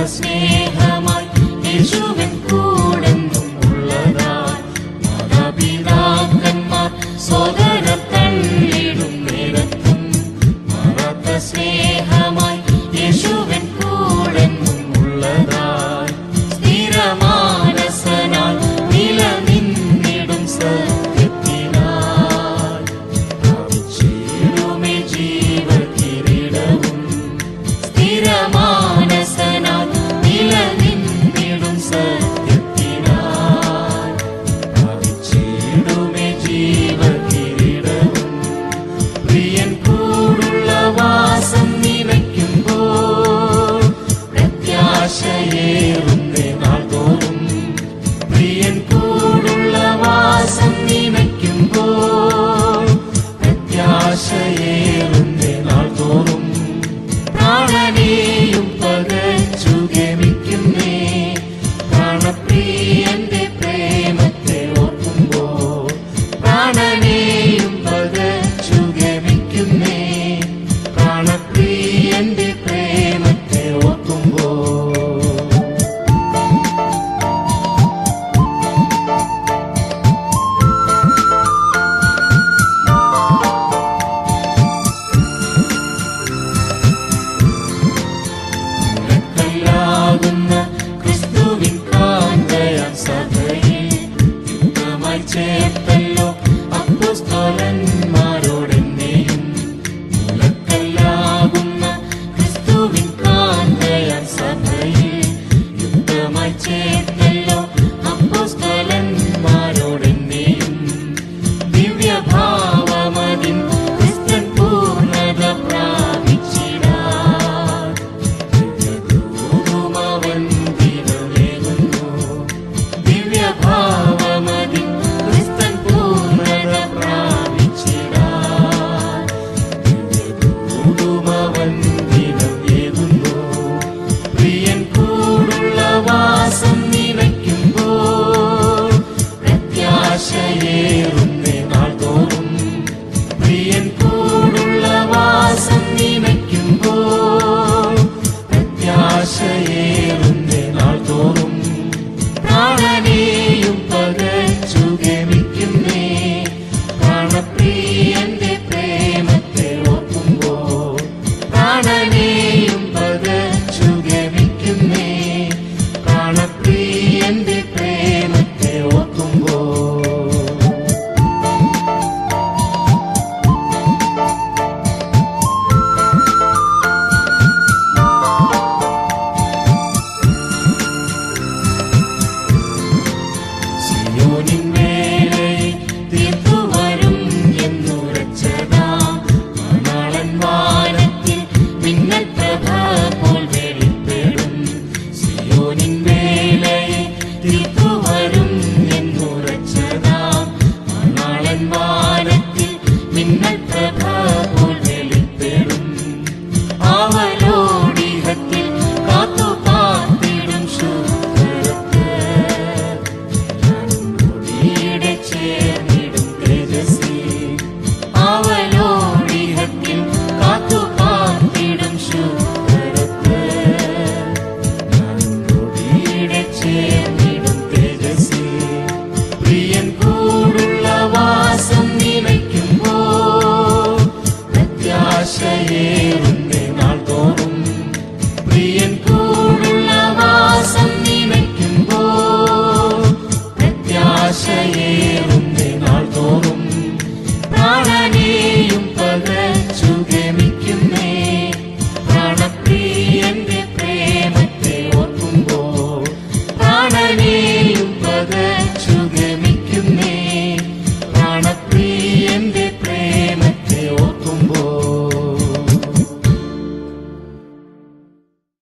സ്നേഹമായി യേശുവിൻ കൂടെന്നും ഉള്ളതായി മാതാപിതാക്കന്മാർ സോദരർ തള്ളിടും നേരത്തും മാറാത്ത സ്നേഹമായി യേശുവിൻ കൂടെന്നും ഉള്ളതായി സ്ഥിരമാനസനാൽ നിലനിന്നിടും സത്യത്തിനായി പ്രാപിച്ചിടുമേ ജീവകിരീടവും സ്ഥിരമാനസനാൽ നിലനിന്നിടും സത്യത്തിനായി പ്രാപിച്ചിടുമേ ജീവകിരീടവും പ്രിയൻ കൂടുള്ള വാസം നിനയ്ക്കുമ്പോൾ പ്രത്യാശയേറുന്നേ നാൾതോറും പ്രിയൻ കൂടുള്ള വാസം നിനയ്ക്കുമ്പോൾ പ്രത്യാശയേറുന്നേ നാൾതോറും പ്രാണനെയും പകച്ചു ഗമിക്കുന്നേ പ്രാണപ്രിയന്റെ പ്രേമത്തെ ഓർക്കുമ്പോൾ പ്രാണനെയും പകച്ചു ഗമിക്കുന്നേ പ്രാണപ്രിയന്റെ പ്രേമത്തെ ഓർക്കുമ്പോൾ ക്രിസ്തുവിൻ കാന്തയാം സഭയിൽ യുക്തമായി ചേർത്തല്ലോ അപ്പോസ്തലന്മാരോടെന്നെയും മുലക്കല്ലാകുന്ന ക്രിസ്തുവിൻ കാന്തയാം സഭയിൽ യുക്തമായി ചേർത്തല്ലോ അപ്പോസ്തലന്മാരോടെന്നെയും ദിവ്യഭാവമതിൻ ക്രിസ്ത്യൻ പൂർണ്ണത പ്രാപിച്ചിടാൻ ദിവ്യഭാവമതിൻ ക്രിസ്ത്യൻ പൂർണ്ണത പ്രാപിച്ചിടാൻ ദിവ്യദൂതുമവന്ദിനമേകുന്നു പ്രിയൻ കൂടുള്ള വാസം നിനയ്ക്കുമ്പോൾ പ്രത്യാശയേറുന്നേ നാൾതോറും പ്രിയൻ കൂടുള്ള വാസം നിനയ്ക്കുമ്പോൾ പ്രത്യാശയേറുന്നേ നാൾതോറും പ്രാണനെയും പകച്ചു ഗമിക്കുന്നേ പ്രാണപ്രിയന്റെ പ്രേമത്തെ ഓർക്കുമ്പോൾ പ്രാണനെയും പകച്ചു ഗമിക്കുന്നേ പ്രാണപ്രിയന്റെ പ്രേമത്തെ ഓർക്കുമ്പോൾ സിയോനിൻ വേലയെ തീർത്തുവരും എന്നുറച്ചതാം മണാളൻ വാനത്തിൽ മിന്നൽ പ്രഭ പോൽ വെളിപ്പെടും സിയോനിൻ വേലയെ